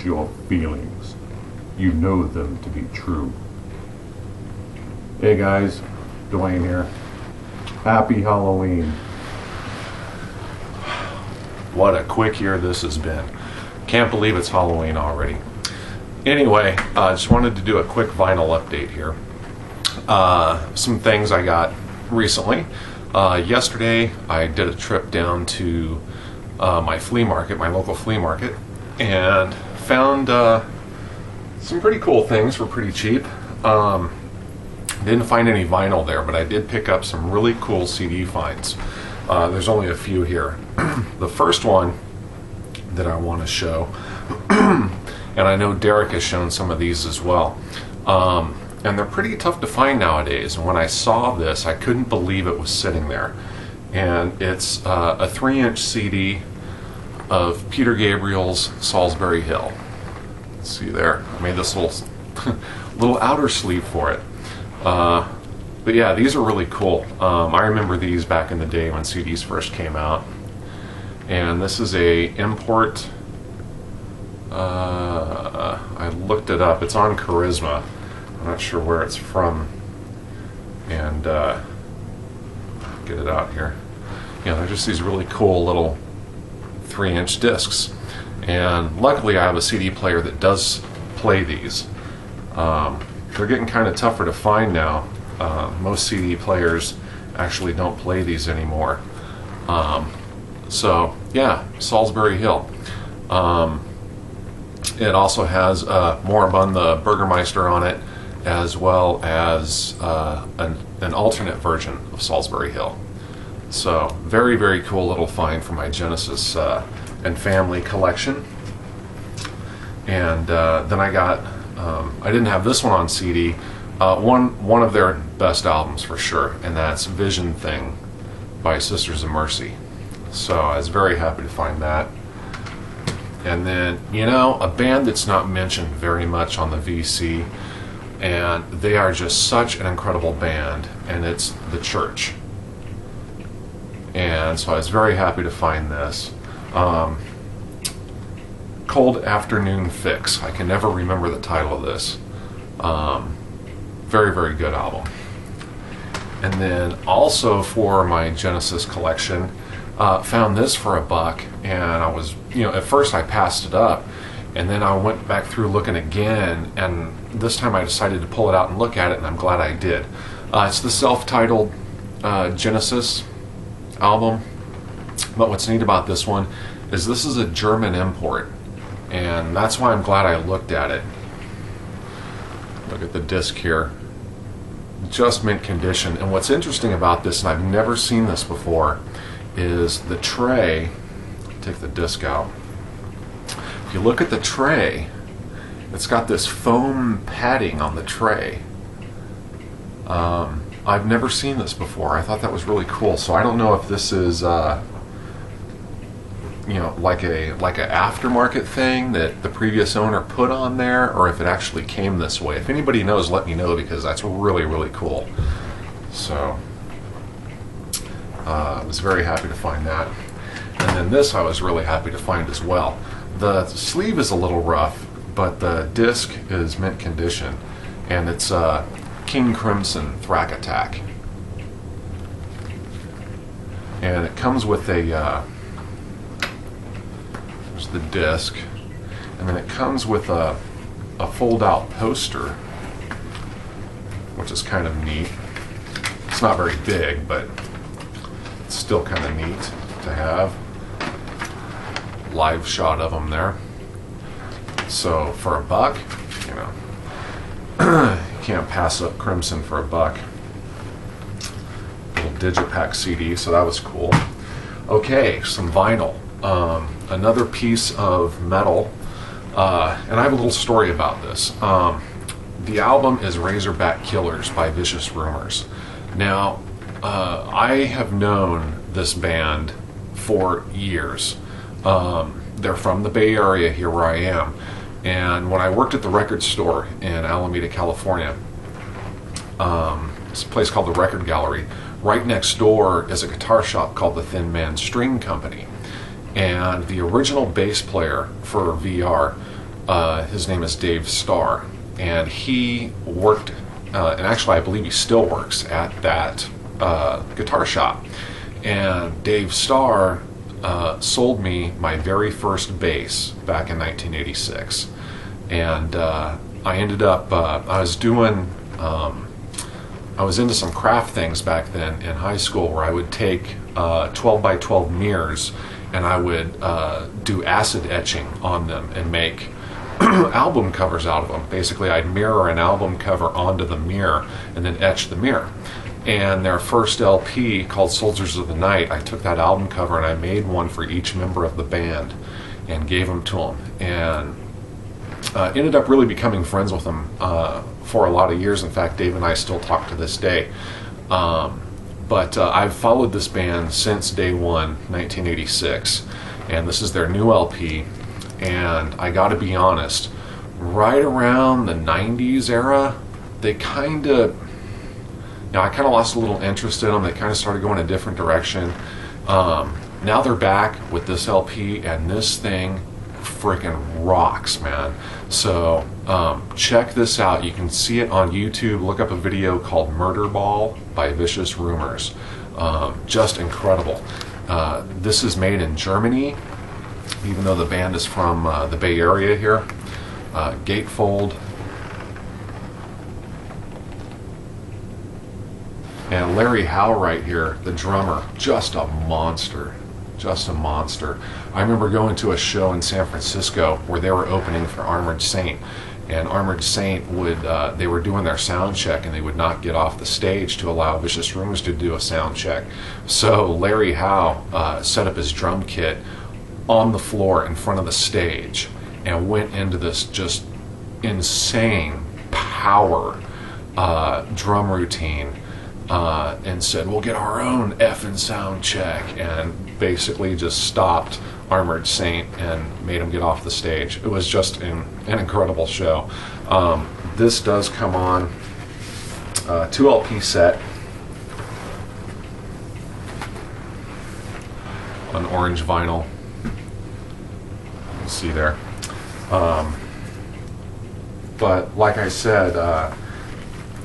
about your feelings. You know them to be true. Hey guys, Dwayne here. Happy Halloween. What a quick year this has been. Can't believe it's Halloween already. Anyway, I just wanted to do a quick vinyl update here. Some things I got recently. Yesterday I did a trip down to my flea market, my local flea market, and found some pretty cool things for pretty cheap. Didn't find any vinyl there, but I did pick up some really cool CD finds. There's only a few here. The first one that I want to show, and I know Derek has shown some of these as well, and they're pretty tough to find nowadays. And when I saw this, I couldn't believe it was sitting there. And it's a 3-inch CD of Peter Gabriel's Solsbury Hill. See there, I made this little outer sleeve for it. But yeah, these are really cool. I remember these back in the day when CDs first came out. And this is a import. I looked it up. It's on Charisma. I'm not sure where it's from. And get it out here. Yeah, they're just these really cool little 3-inch discs. And luckily I have a CD player that does play these. They're getting kind of tougher to find now. Most CD players actually don't play these anymore. So yeah, Solsbury Hill. It also has Moribund the Burgermeister on it, as well as an alternate version of Solsbury Hill. So very, very cool little find for my Genesis and family collection. And then I got, I didn't have this one on CD, one of their best albums for sure, and that's Vision Thing by Sisters of Mercy. So I was very happy to find that. And then, you know, a band that's not mentioned very much on the VC, and they are just such an incredible band, and it's The Church. And so I was very happy to find this. Cold Afternoon Fix. I can never remember the title of this. Very, very good album. And then also for my Genesis collection, found this for $1, and I was, at first I passed it up, and then I went back through looking again, and this time I decided to pull it out and look at it, and I'm glad I did. It's the self-titled Genesis album, but what's neat about this one is this is a German import, and that's why I'm glad I looked at it. Look at the disc here. Just mint condition. And what's interesting about this, and I've never seen this before, is the tray. Take the disc out. If you look at the tray, it's got this foam padding on the tray. I've never seen this before. I thought that was really cool. So I don't know if this is like a aftermarket thing that the previous owner put on there, or if it actually came this way. If anybody knows, let me know, because that's really, really cool. So I was very happy to find that. And then this I was really happy to find as well. The sleeve is a little rough, but the disc is mint condition, and it's King Crimson Thrack Attack. And it comes with a there's the disc, and then it comes with a fold-out poster, which is kind of neat. It's not very big, but it's still kind of neat to have. Live shot of them there. So for $1, you can't pass up Crimson for $1. Little Digipack CD, so that was cool. Okay, some vinyl. Another piece of metal, and I have a little story about this. The album is Razorback Killers by Vicious Rumors. Now, I have known this band for years. They're from the Bay Area here where I am, and when I worked at the record store in Alameda, California, it's a place called the Record Gallery. Right next door is a guitar shop called the Thin Man String Company, and the original bass player for VR His name is Dave Starr, and he worked, and actually I believe he still works at that guitar shop. And Dave Starr sold me my very first bass back in 1986. And I ended up, I was into some craft things back then in high school, where I would take 12 by 12 mirrors and I would do acid etching on them and make album covers out of them. Basically, I'd mirror an album cover onto the mirror and then etch the mirror. And their first LP, called Soldiers of the Night, I took that album cover and I made one for each member of the band and gave them to them. And ended up really becoming friends with them for a lot of years. In fact, Dave and I still talk to this day. But I've followed this band since day one, 1986, and this is their new LP. And I gotta be honest, right around the 90s era, they kind of, I kind of lost a little interest in them. They kind of started going a different direction. Now they're back with this LP, and this thing freaking rocks, man. So check this out. You can see it on YouTube. Look up a video called Murder Ball by Vicious Rumors. Just incredible. This is made in Germany, even though the band is from the Bay Area here. Gatefold. And Larry Howe right here, the drummer, just a monster. Just a monster. I remember going to a show in San Francisco where they were opening for Armored Saint, and Armored Saint would they were doing their sound check and they would not get off the stage to allow Vicious Rumors to do a sound check. So Larry Howe set up his drum kit on the floor in front of the stage and went into this just insane power drum routine. And said, we'll get our own effing sound check, and basically just stopped Armored Saint and made him get off the stage. It was just an incredible show. This does come on 2 LP set on orange vinyl. You can see there. But like I said,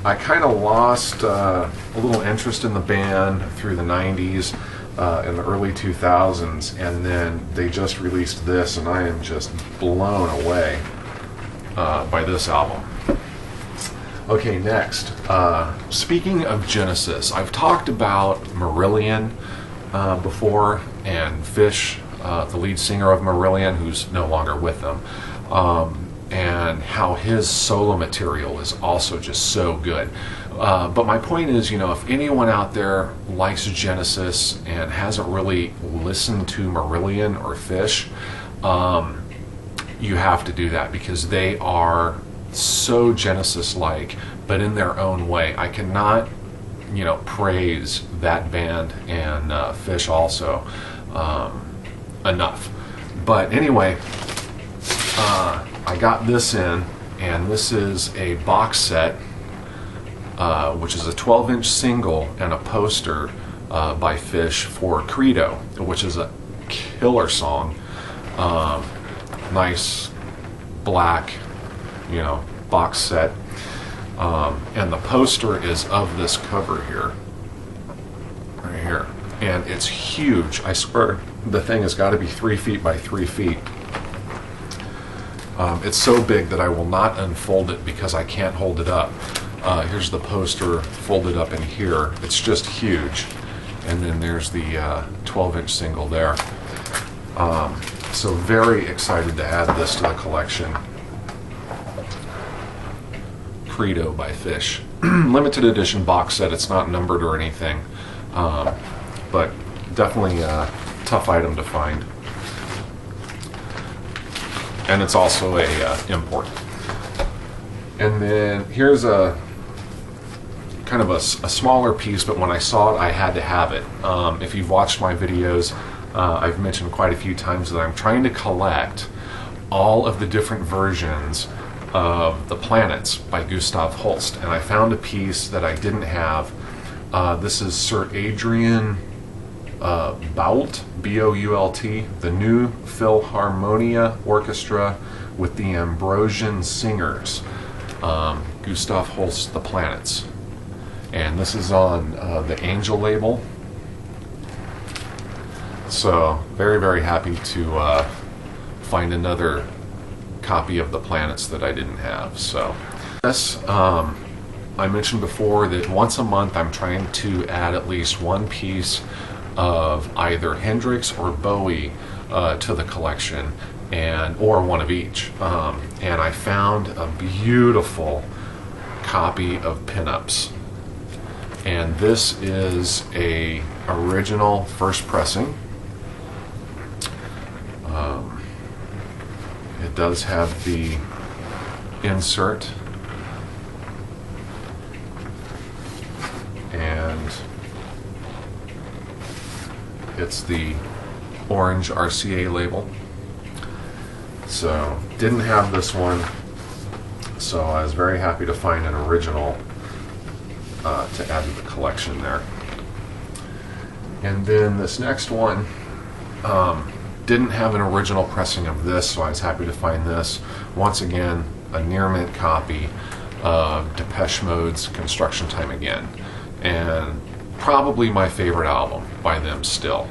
I kind of lost a little interest in the band through the 90s and the early 2000s, and then they just released this, and I am just blown away by this album. Okay, next. Speaking of Genesis, I've talked about Marillion before, and Fish, the lead singer of Marillion, who's no longer with them. And how his solo material is also just so good. But my point is, if anyone out there likes Genesis and hasn't really listened to Marillion or Fish, you have to do that, because they are so Genesis-like, but in their own way. I cannot, praise that band and Fish also enough. But anyway, I got this in, and this is a box set, which is a 12-inch single and a poster by Fish for Credo, which is a killer song. Nice black, box set. And the poster is of this cover here, right here. And it's huge. I swear the thing has got to be 3 feet by 3 feet. It's so big that I will not unfold it because I can't hold it up. Here's the poster folded up in here. It's just huge. And then there's the 12-inch single there. So very excited to add this to the collection. Credo by Fish. Limited edition box set. It's not numbered or anything. But definitely a tough item to find. And it's also a import. And then here's a kind of a smaller piece, but when I saw it, I had to have it. If you've watched my videos, I've mentioned quite a few times that I'm trying to collect all of the different versions of The Planets by Gustav Holst, and I found a piece that I didn't have. This is Sir Adrian Boult, B-O-U-L-T, the New Philharmonia Orchestra with the Ambrosian Singers, Gustav Holst's The Planets. And this is on the Angel label. So very, very happy to find another copy of The Planets that I didn't have. So yes, I mentioned before that once a month I'm trying to add at least one piece of either Hendrix or Bowie to the collection, or one of each. And I found a beautiful copy of Pinups. And this is a original first pressing. It does have the insert, and it's the orange RCA label. So didn't have this one, so I was very happy to find an original to add to the collection there. And then this next one didn't have an original pressing of this, so I was happy to find this. Once again, a near mint copy of Depeche Mode's Construction Time Again, and probably my favorite album by them still.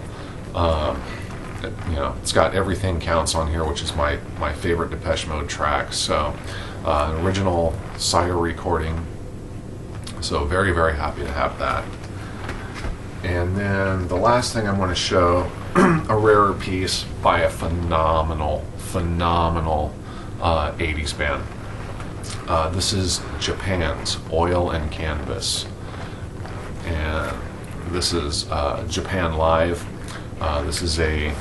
You know, it's got Everything Counts on here, which is my favorite Depeche Mode track. So an original Sire recording. So very, very happy to have that. And then the last thing I'm going to show, a rarer piece by a phenomenal 80s band. This is Japan's Oil and Canvas. And this is Japan Live. This is a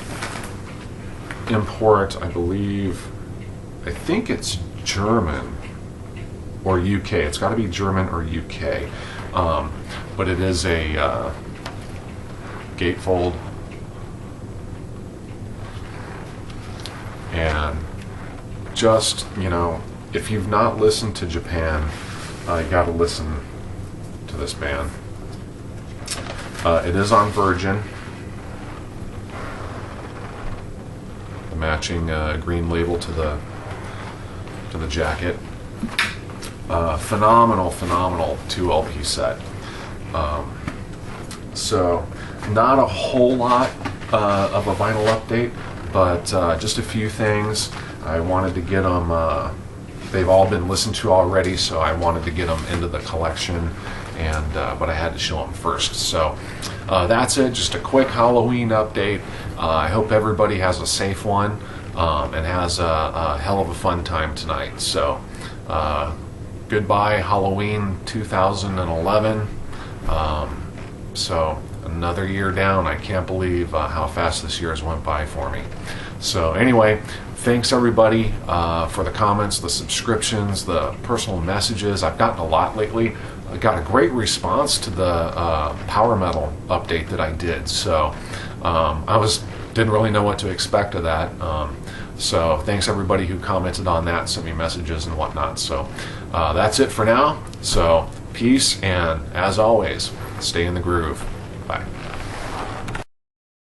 import, I think it's German or UK. It's got to be German or UK. But it is a gatefold. And just, you know, if you've not listened to Japan, you got to listen to this band. It is on Virgin. The matching green label to the jacket. Phenomenal 2 LP set. So not a whole lot of a vinyl update, but just a few things. I wanted to get them, they've all been listened to already, so I wanted to get them into the collection, and but I had to show them first. So that's it, just a quick Halloween update. I hope everybody has a safe one and has a hell of a fun time tonight. So goodbye Halloween 2011. So another year down. I can't believe how fast this year has went by for me. So anyway, thanks everybody for the comments, the subscriptions, the personal messages. I've gotten a lot lately. I got a great response to the power metal update that I did. So didn't really know what to expect of that. So thanks everybody who commented on that, sent me messages and whatnot. So that's it for now. So peace, and as always, stay in the groove. Bye.